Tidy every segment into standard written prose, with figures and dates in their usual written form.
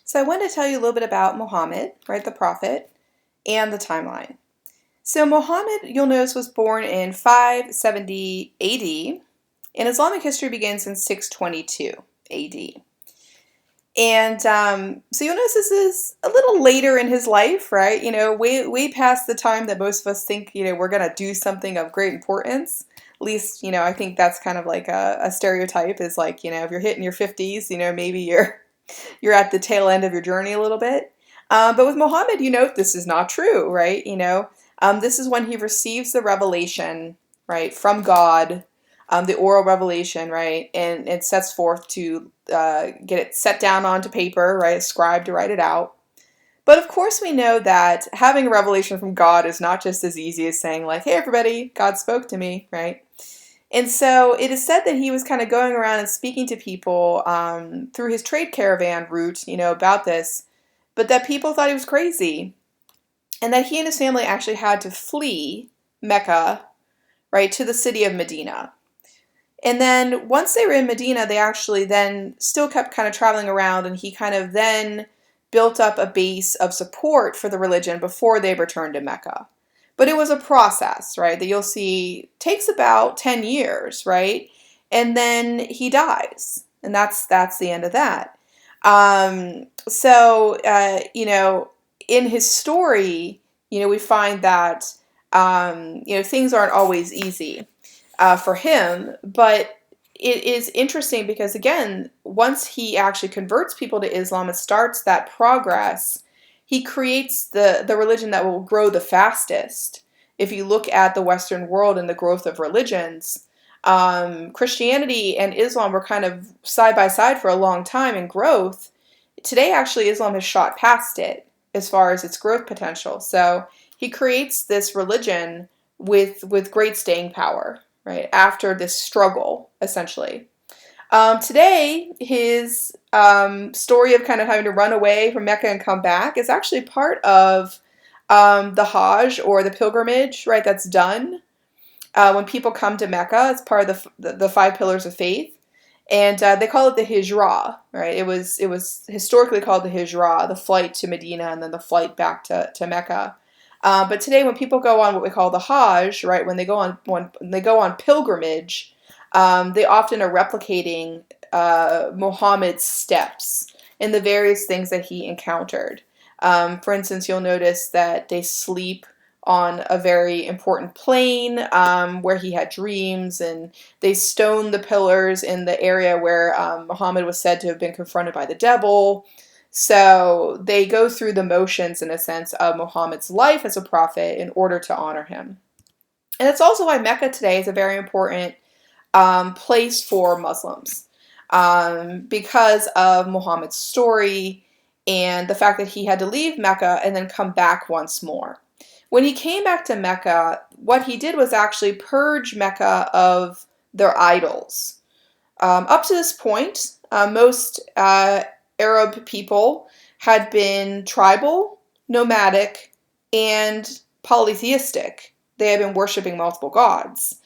So I want to tell you a little bit about Muhammad, right, the prophet, and the timeline. So Muhammad, you'll notice, was born in 570 AD, and Islamic history begins in 622 AD. And so you'll notice this is a little later in his life, right? Way past the time that most of us think, we're going to do something of great importance. At least, I think that's kind of like a stereotype is like, if you're hitting your 50s, maybe you're at the tail end of your journey a little bit. But with Muhammad, this is not true, right? This is when he receives the revelation, right, from God, the oral revelation, right, and it sets forth to get it set down onto paper, right, a scribe to write it out. But of course, we know that having a revelation from God is not just as easy as saying, like, hey, everybody, God spoke to me, right? And so it is said that he was kind of going around and speaking to people through his trade caravan route, about this, but that people thought he was crazy, and that he and his family actually had to flee Mecca, right, to the city of Medina. And then once they were in Medina, they actually then still kept kind of traveling around, and he kind of then built up a base of support for the religion before they returned to Mecca. But it was a process, right, that you'll see takes about 10 years, right? And then he dies, and that's the end of that. In his story, we find that, things aren't always easy for him, but it is interesting because, again, once he actually converts people to Islam and starts that progress, he creates the religion that will grow the fastest. If you look at the Western world and the growth of religions, Christianity and Islam were kind of side by side for a long time in growth. Today, actually, Islam has shot past it as far as its growth potential. So he creates this religion with great staying power, right, after this struggle, essentially. Today, his story of kind of having to run away from Mecca and come back is actually part of the Hajj, or the pilgrimage, right, that's done when people come to Mecca. It's part of the five pillars of faith. And they call it the Hijrah, right? It was historically called the Hijrah, the flight to Medina and then the flight back to Mecca. But today, when people go on what we call the Hajj, right, when they go on pilgrimage, they often are replicating Muhammad's steps and the various things that he encountered. For instance, you'll notice that they sleep on a very important plain where he had dreams, and they stone the pillars in the area where Muhammad was said to have been confronted by the devil. So they go through the motions, in a sense, of Muhammad's life as a prophet in order to honor him. And that's also why Mecca today is a very important place for Muslims, because of Muhammad's story and the fact that he had to leave Mecca and then come back once more. When he came back to Mecca, what he did was actually purge Mecca of their idols. Up to this point, most Arab people had been tribal, nomadic, and polytheistic. They had been worshiping multiple gods.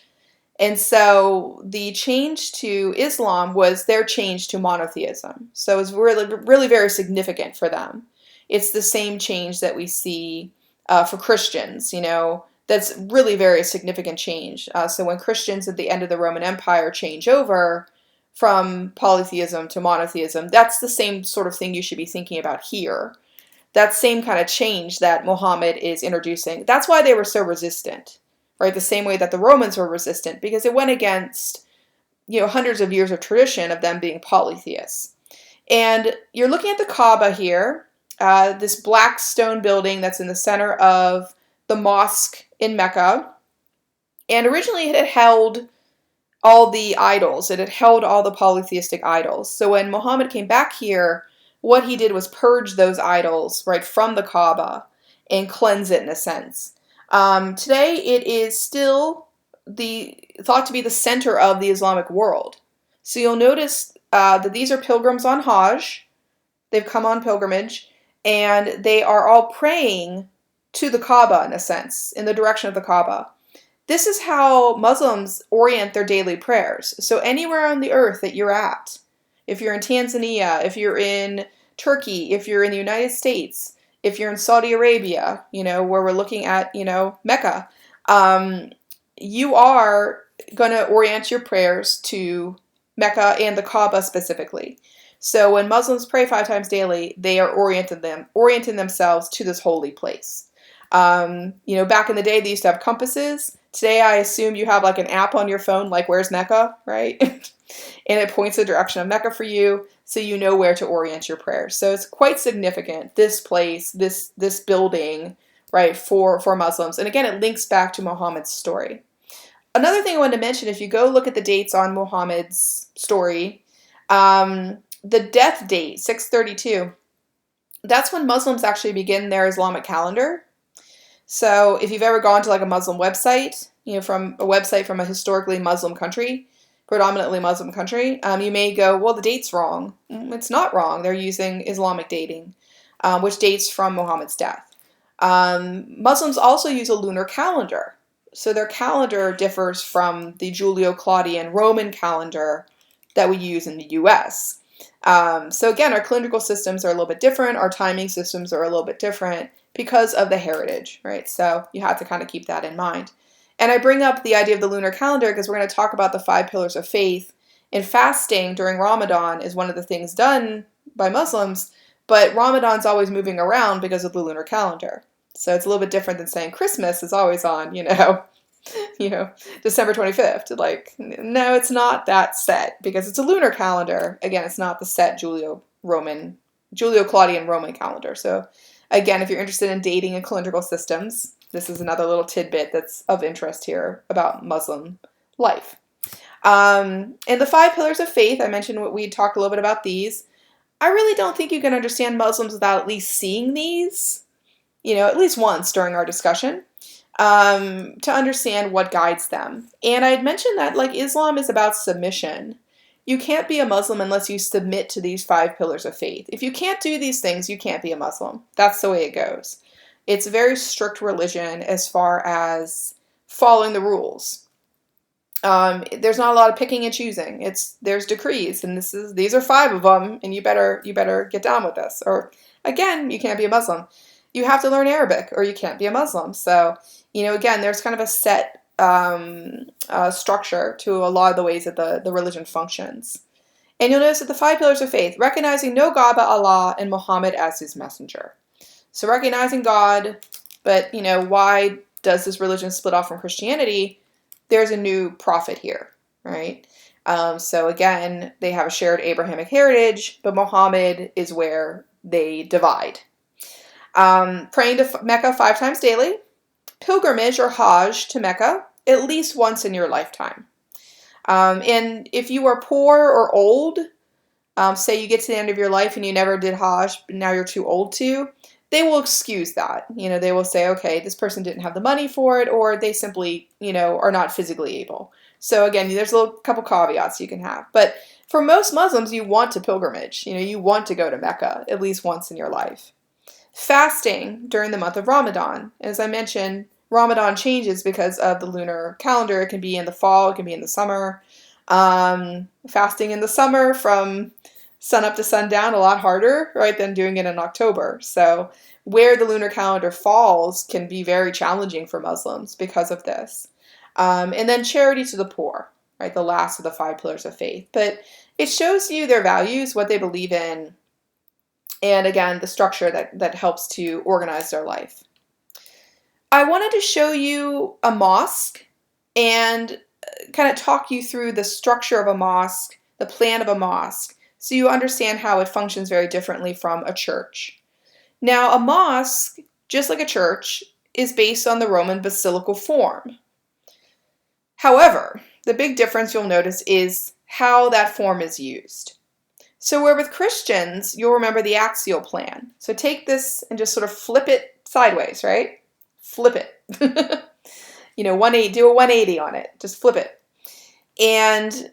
And so the change to Islam was their change to monotheism. So it was really, really very significant for them. It's the same change that we see for Christians, that's really very significant change. So when Christians at the end of the Roman Empire change over from polytheism to monotheism, that's the same sort of thing you should be thinking about here. That same kind of change that Muhammad is introducing. That's why they were so resistant, right? The same way that the Romans were resistant, because it went against, hundreds of years of tradition of them being polytheists. And you're looking at the Kaaba here, this black stone building that's in the center of the mosque in Mecca. And originally it had held all the idols. It had held all the polytheistic idols. So when Muhammad came back here, what he did was purge those idols, right, from the Kaaba and cleanse it in a sense. Today it is still thought to be the center of the Islamic world. So you'll notice that these are pilgrims on Hajj. They've come on pilgrimage, and they are all praying to the Kaaba, in a sense, in the direction of the Kaaba. This is how Muslims orient their daily prayers. So anywhere on the earth that you're at, if you're in Tanzania, if you're in Turkey, if you're in the United States, if you're in Saudi Arabia, where we're looking at, Mecca, um, you are going to orient your prayers to Mecca and the Kaaba specifically. So when Muslims pray 5 times daily, they are orienting themselves to this holy place. Back in the day, they used to have compasses. Today, I assume you have like an app on your phone, like where's Mecca, right? And it points the direction of Mecca for you, so you know where to orient your prayers. So it's quite significant, this place, this building, right, for Muslims. And again, it links back to Muhammad's story. Another thing I wanted to mention, if you go look at the dates on Muhammad's story, the death date, 632, that's when Muslims actually begin their Islamic calendar. So if you've ever gone to like a Muslim website, from a website from a historically Muslim country, predominantly Muslim country, you may go, well, the date's wrong. It's not wrong. They're using Islamic dating, which dates from Muhammad's death. Muslims also use a lunar calendar. So their calendar differs from the Julio-Claudian Roman calendar that we use in the US. So again, our calendrical systems are a little bit different. Our timing systems are a little bit different because of the heritage, right? So you have to kind of keep that in mind. And I bring up the idea of the lunar calendar because we're going to talk about the 5 pillars of faith. And fasting during Ramadan is one of the things done by Muslims, but Ramadan's always moving around because of the lunar calendar. So it's a little bit different than saying Christmas is always on, December 25th. Like, no, it's not that set because it's a lunar calendar. Again, it's not the set Julio-Claudian Roman calendar. So again, if you're interested in dating and calendrical systems, this is another little tidbit that's of interest here about Muslim life. And the 5 pillars of faith, I mentioned we talked a little bit about these. I really don't think you can understand Muslims without at least seeing these, at least once during our discussion, to understand what guides them. And I had mentioned that like Islam is about submission. You can't be a Muslim unless you submit to these 5 pillars of faith. If you can't do these things, you can't be a Muslim. That's the way it goes. It's a very strict religion as far as following the rules. There's not a lot of picking and choosing. There's decrees, and these are 5 of them, and you better get down with this. Or again, you can't be a Muslim. You have to learn Arabic, or you can't be a Muslim. So, again, there's kind of a set structure to a lot of the ways that the religion functions. And you'll notice that the 5 pillars of faith, recognizing no God but Allah and Muhammad as his messenger. So recognizing God, but, why does this religion split off from Christianity? There's a new prophet here, right? So again, they have a shared Abrahamic heritage, but Muhammad is where they divide. Praying to Mecca 5 times daily. Pilgrimage or Hajj to Mecca at least once in your lifetime. And if you are poor or old, say you get to the end of your life and you never did Hajj, but now you're too old to, they will excuse that. They will say, okay, this person didn't have the money for it, or they simply, are not physically able. So again, there's a couple caveats you can have. But for most Muslims, you want to pilgrimage. You want to go to Mecca at least once in your life. Fasting during the month of Ramadan. As I mentioned, Ramadan changes because of the lunar calendar. It can be in the fall, it can be in the summer. Fasting in the summer from sun up to sundown, a lot harder, right, than doing it in October. So where the lunar calendar falls can be very challenging for Muslims because of this. And then charity to the poor, right, the last of the 5 pillars of faith. But it shows you their values, what they believe in, and again, the structure that helps to organize their life. I wanted to show you a mosque and kind of talk you through the structure of a mosque, the plan of a mosque, so you understand how it functions very differently from a church. Now, a mosque, just like a church, is based on the Roman basilical form. However, the big difference you'll notice is how that form is used. So where with Christians, you'll remember the axial plan. So take this and just sort of flip it sideways, right? Flip it. 180, do a 180 on it. Just flip it. And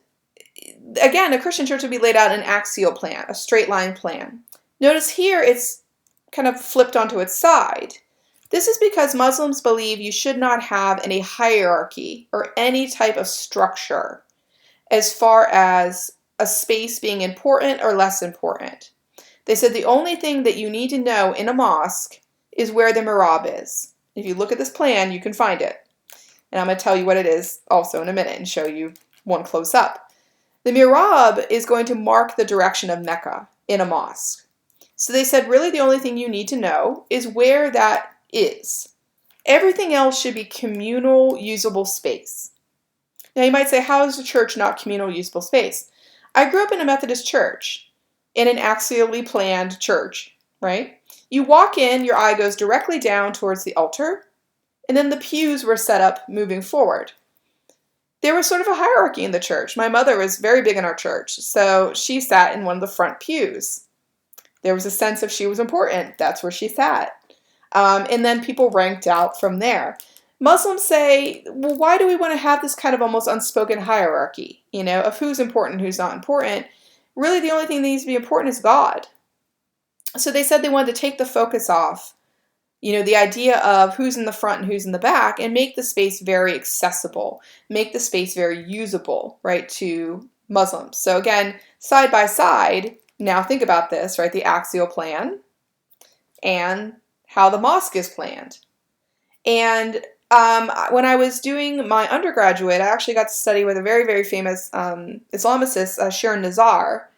again, a Christian church would be laid out an axial plan, a straight line plan. Notice here it's kind of flipped onto its side. This is because Muslims believe you should not have any hierarchy or any type of structure as far as a space being important or less important. They said the only thing that you need to know in a mosque is where the mihrab is. If you look at this plan, you can find it. And I'm going to tell you what it is also in a minute and show you one close up. The mihrab is going to mark the direction of Mecca in a mosque. So they said really the only thing you need to know is where that is. Everything else should be communal usable space. Now you might say, how is the church not communal usable space? I grew up in a Methodist church, in an axially planned church, right? You walk in, your eye goes directly down towards the altar, and then the pews were set up moving forward. There was sort of a hierarchy in the church. My mother was very big in our church, so she sat in one of the front pews. There was a sense of she was important. That's where she sat. And then people ranked out from there. Muslims say, well, why do we want to have this kind of almost unspoken hierarchy, of who's important, who's not important? Really, the only thing that needs to be important is God. So they said they wanted to take the focus off, the idea of who's in the front and who's in the back, and make the space very accessible, make the space very usable, right, to Muslims. So again, side by side, now think about this, right, the axial plan and how the mosque is planned. And when I was doing my undergraduate, I actually got to study with a very, very famous Islamicist, Sharon Nazar.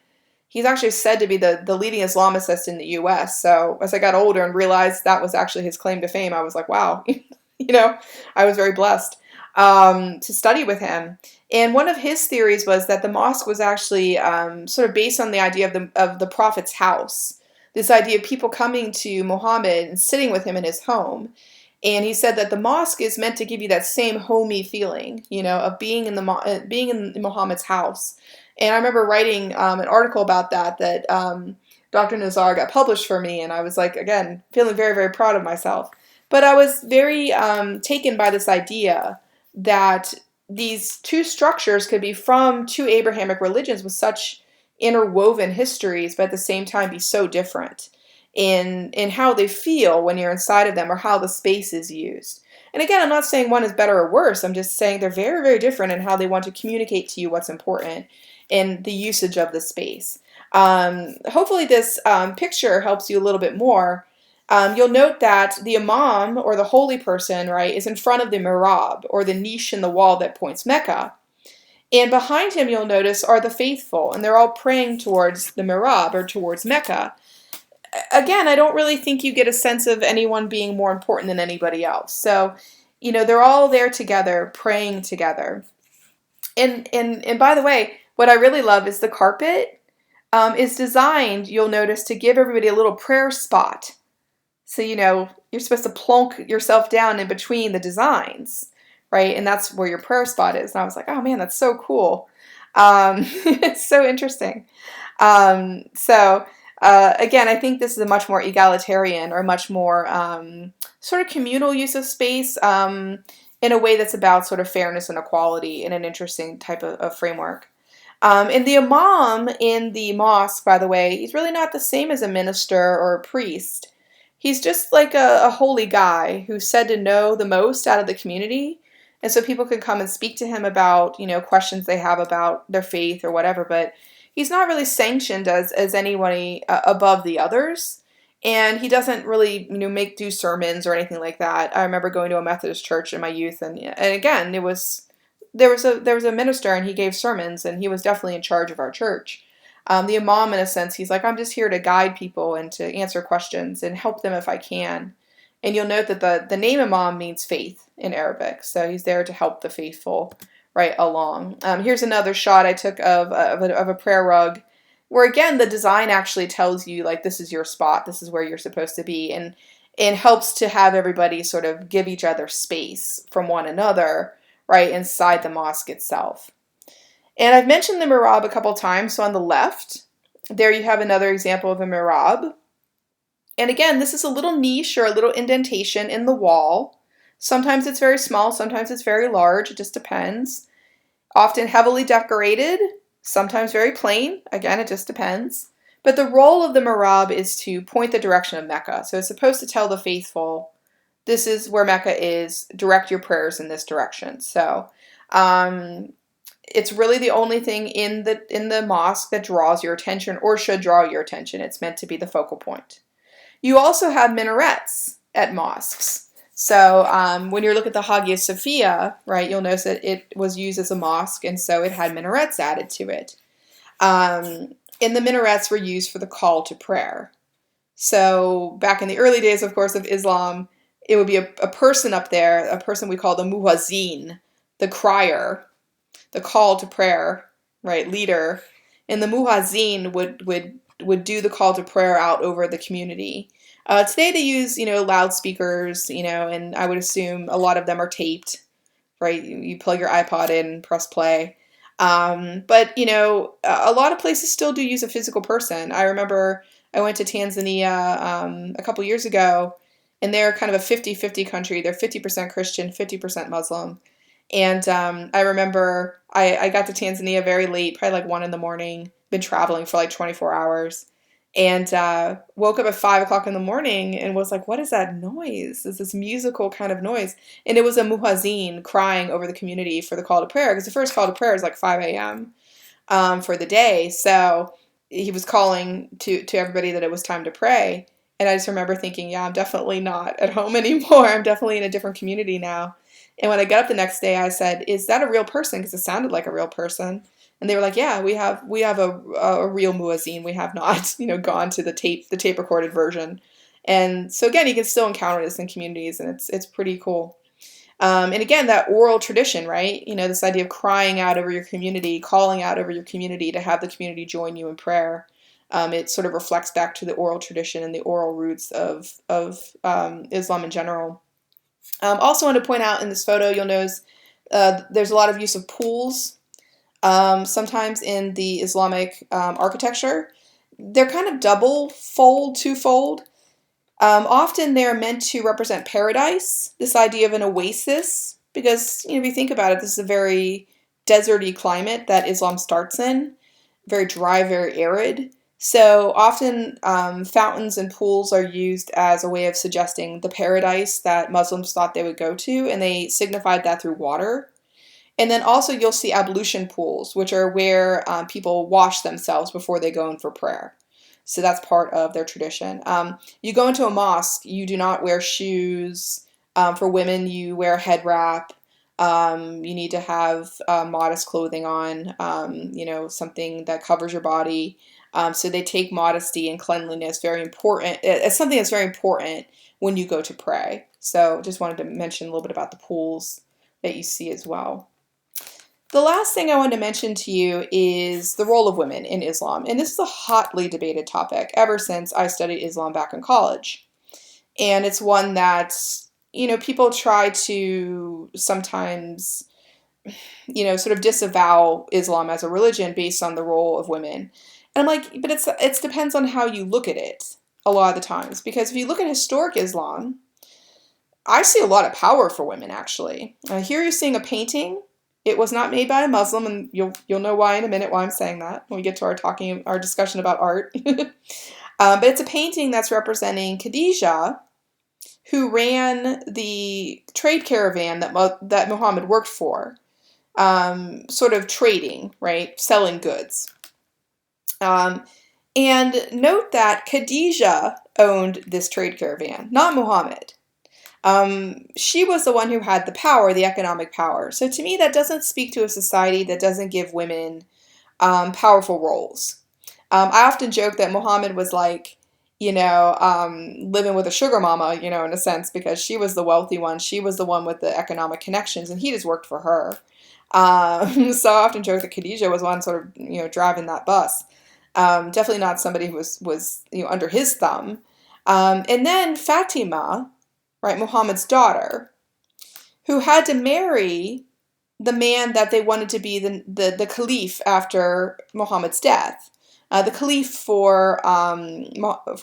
He's actually said to be the leading Islamicist in the U.S. So as I got older and realized that was actually his claim to fame, I was like, wow, I was very blessed to study with him. And one of his theories was that the mosque was actually sort of based on the idea of the Prophet's house. This idea of people coming to Muhammad and sitting with him in his home. And he said that the mosque is meant to give you that same homey feeling, of being in Muhammad's house. And I remember writing an article about that Dr. Nazar got published for me, and I was like, again, feeling very, very proud of myself. But I was very taken by this idea that these two structures could be from two Abrahamic religions with such interwoven histories, but at the same time be so different in how they feel when you're inside of them or how the space is used. And again, I'm not saying one is better or worse. I'm just saying they're very, very different in how they want to communicate to you what's important in the usage of the space. Hopefully this picture helps you a little bit more. You'll note that the imam, or the holy person, right, is in front of the mihrab, or the niche in the wall that points Mecca. And behind him, you'll notice, are the faithful, and they're all praying towards the mihrab, or towards Mecca. Again, I don't really think you get a sense of anyone being more important than anybody else. So, they're all there together, praying together. And by the way, what I really love is the carpet is designed, you'll notice, to give everybody a little prayer spot. So, you're supposed to plonk yourself down in between the designs, right? And that's where your prayer spot is. And I was like, oh man, that's so cool. It's so interesting. Again, I think this is a much more egalitarian or much more sort of communal use of space in a way that's about sort of fairness and equality in an interesting type of framework. And the imam in the mosque, by the way, he's really not the same as a minister or a priest. He's just like a holy guy who's said to know the most out of the community. And so people can come and speak to him about, questions they have about their faith or whatever. But he's not really sanctioned as anybody above the others. And he doesn't really, do sermons or anything like that. I remember going to a Methodist church in my youth. And again, there was a minister and he gave sermons and he was definitely in charge of our church. The imam, in a sense, he's like, I'm just here to guide people and to answer questions and help them if I can. And you'll note that the name imam means faith in Arabic. So he's there to help the faithful right along. Here's another shot I took of a prayer rug where, again, the design actually tells you, like, this is your spot. This is where you're supposed to be. And helps to have everybody sort of give each other space from one another, right, inside the mosque itself. And I've mentioned the mihrab a couple times. So on the left, there you have another example of a mihrab. And again, this is a little niche or a little indentation in the wall. Sometimes it's very small, sometimes it's very large. It just depends. Often heavily decorated, sometimes very plain. Again, it just depends. But the role of the mihrab is to point the direction of Mecca. So it's supposed to tell the faithful, this is where Mecca is, direct your prayers in this direction. So, It's really the only thing in the mosque that draws your attention or should draw your attention. It's meant to be the focal point. You also have minarets at mosques. So when you look at the Hagia Sophia, right, you'll notice that it was used as a mosque, and so it had minarets added to it. And the minarets were used for the call to prayer. So back in the early days, of course, of Islam, it would be a person up there, a person we call the muazzin, the crier, the call to prayer, right, leader. And the muazzin would do the call to prayer out over the community. Today they use, loudspeakers, and I would assume a lot of them are taped, right? You plug your iPod in, press play. But, a lot of places still do use a physical person. I remember I went to Tanzania a couple years ago, and they're kind of a 50-50 country. They're 50% Christian, 50% Muslim. And I remember I got to Tanzania very late, probably like 1 in the morning, been traveling for like 24 hours, and woke up at 5 o'clock in the morning and was like, what is that noise? It's this musical kind of noise. And it was a muhazzin crying over the community for the call to prayer, because the first call to prayer is like 5 a.m. For the day. So he was calling to everybody that it was time to pray. And I just remember thinking, yeah, I'm definitely not at home anymore. I'm definitely in a different community now. And when I got up the next day, I said, is that a real person? Because it sounded like a real person. And they were like, yeah, we have a real muezzin. We have not, gone to the tape recorded version. And so again, you can still encounter this in communities, and it's pretty cool. And again, that oral tradition, right? This idea of crying out over your community, calling out over your community to have the community join you in prayer. It sort of reflects back to the oral tradition and the oral roots of Islam in general. Also want to point out in this photo, you'll notice there's a lot of use of pools. Sometimes in the Islamic architecture, they're kind of double fold, twofold. Often they're meant to represent paradise, this idea of an oasis, because if you think about it, this is a very deserty climate that Islam starts in, very dry, very arid. So often fountains and pools are used as a way of suggesting the paradise that Muslims thought they would go to, and they signified that through water. And then also you'll see ablution pools, which are where people wash themselves before they go in for prayer. So that's part of their tradition. You go into a mosque, you do not wear shoes. For women, you wear a head wrap. You need to have modest clothing on, something that covers your body. So they take modesty and cleanliness very important. It's something that's very important when you go to pray. So just wanted to mention a little bit about the pools that you see as well. The last thing I wanted to mention to you is the role of women in Islam. And this is a hotly debated topic ever since I studied Islam back in college. And it's one that, people try to sometimes, sort of disavow Islam as a religion based on the role of women. And I'm like, but it depends on how you look at it a lot of the times. Because if you look at historic Islam, I see a lot of power for women, actually. Here you're seeing a painting. It was not made by a Muslim, and you'll know why in a minute why I'm saying that when we get to our discussion about art. But it's a painting that's representing Khadijah, who ran the trade caravan that Muhammad worked for, sort of trading, right, selling goods. And note that Khadijah owned this trade caravan, not Muhammad. She was the one who had the power, the economic power. So to me, that doesn't speak to a society that doesn't give women powerful roles. I often joke that Muhammad was like, living with a sugar mama, in a sense, because she was the wealthy one. She was the one with the economic connections, and he just worked for her. So I often joke that Khadijah was one sort of, driving that bus. Definitely not somebody who was under his thumb. And then Fatima, right, Muhammad's daughter, who had to marry the man that they wanted to be the caliph after Muhammad's death. The caliph for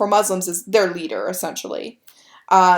Muslims is their leader, essentially.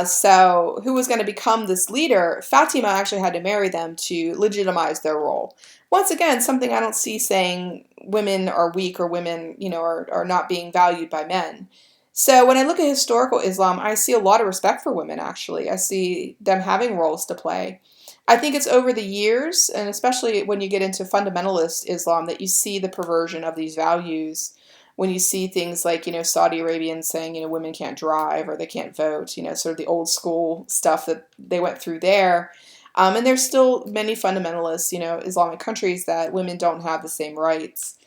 So who was going to become this leader? Fatima actually had to marry them to legitimize their role. Once again, something I don't see saying women are weak or women, are not being valued by men. So when I look at historical Islam, I see a lot of respect for women, actually. I see them having roles to play. I think it's over the years, and especially when you get into fundamentalist Islam, that you see the perversion of these values. When you see things like, Saudi Arabians saying, women can't drive or they can't vote, sort of the old school stuff that they went through there. And there's still many fundamentalists, Islamic countries that women don't have the same rights.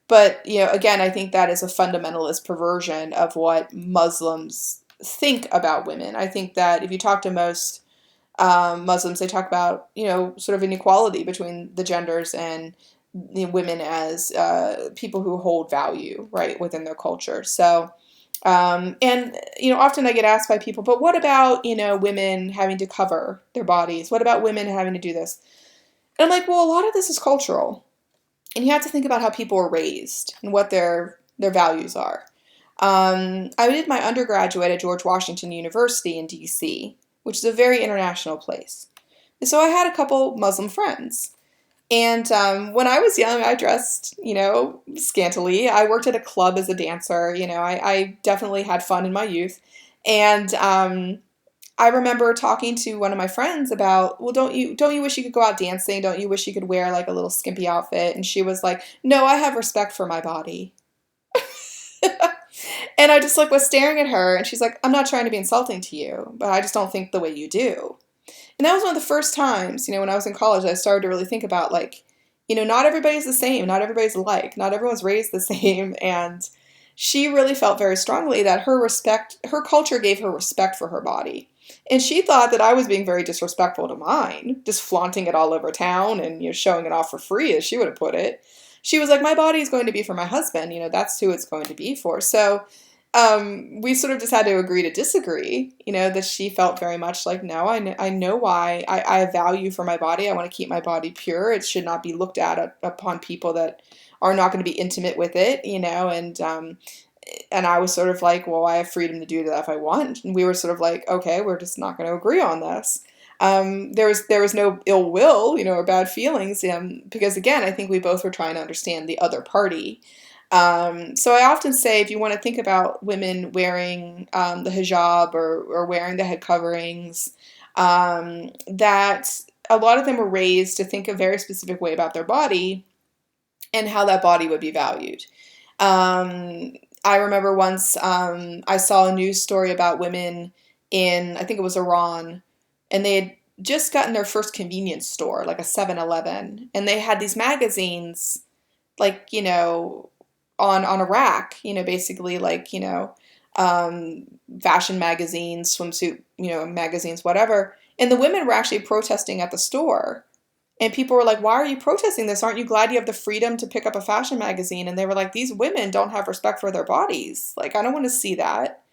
But, again, I think that is a fundamentalist perversion of what Muslims think about women. I think that if you talk to most Muslims, they talk about, sort of inequality between the genders and women as people who hold value, right, within their culture. So, and, often I get asked by people, but what about, women having to cover their bodies? What about women having to do this? And I'm like, well, a lot of this is cultural. And you have to think about how people are raised and what their values are. I did my undergraduate at George Washington University in D.C., which is a very international place. And so I had a couple Muslim friends. And when I was young, I dressed, scantily. I worked at a club as a dancer. I definitely had fun in my youth. And I remember talking to one of my friends about, well, don't you wish you could go out dancing? Don't you wish you could wear like a little skimpy outfit? And she was like, no, I have respect for my body. And I just like was staring at her, and she's like, I'm not trying to be insulting to you, but I just don't think the way you do. And that was one of the first times, when I was in college, I started to really think about like, not everybody's the same, not everybody's alike, not everyone's raised the same. And she really felt very strongly that her culture gave her respect for her body. And she thought that I was being very disrespectful to mine, just flaunting it all over town and, showing it off for free, as she would have put it. She was like, my body is going to be for my husband, that's who it's going to be for. So we sort of just had to agree to disagree, that she felt very much like, no, I know why. I have value for my body. I want to keep my body pure. It should not be looked at upon people that are not going to be intimate with it, and I was sort of like, well, I have freedom to do that if I want. And we were sort of like, okay, we're just not going to agree on this. There was no ill will, or bad feelings, because again, I think we both were trying to understand the other party. So I often say, if you want to think about women wearing the hijab or wearing the head coverings, that a lot of them were raised to think a very specific way about their body and how that body would be valued. I remember once I saw a news story about women in, I think it was Iran, and they had just gotten their first convenience store, like a 7-Eleven, and they had these magazines, like, on a rack, basically like, fashion magazines, swimsuit, magazines, whatever. And the women were actually protesting at the store. And people were like, why are you protesting this? Aren't you glad you have the freedom to pick up a fashion magazine? And they were like, these women don't have respect for their bodies. Like, I don't want to see that.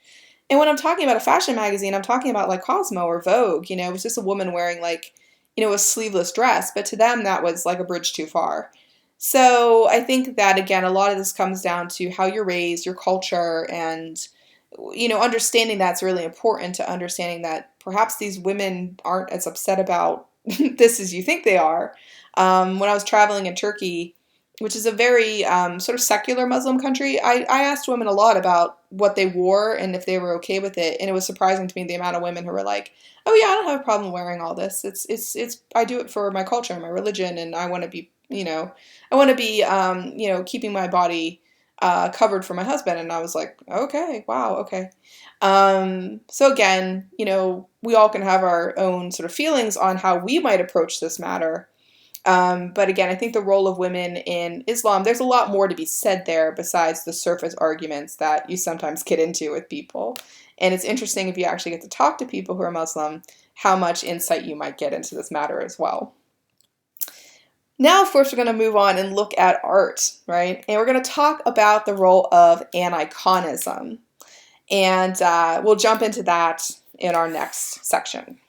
And when I'm talking about a fashion magazine, I'm talking about like Cosmo or Vogue. It was just a woman wearing like, a sleeveless dress. But to them, that was like a bridge too far. So I think that, again, a lot of this comes down to how you're raised, your culture, and, understanding that's really important, to understanding that perhaps these women aren't as upset about this as you think they are. When I was traveling in Turkey, which is a very sort of secular Muslim country, I asked women a lot about what they wore and if they were okay with it. And it was surprising to me the amount of women who were like, oh yeah, I don't have a problem wearing all this. It's I do it for my culture and my religion, and I want to be, keeping my body covered for my husband. And I was like, okay, wow, okay. So again, we all can have our own sort of feelings on how we might approach this matter. But again, I think the role of women in Islam, there's a lot more to be said there besides the surface arguments that you sometimes get into with people. And it's interesting, if you actually get to talk to people who are Muslim, how much insight you might get into this matter as well. Now, of course, we're going to move on and look at art, right? And we're going to talk about the role of aniconism. And we'll jump into that in our next section.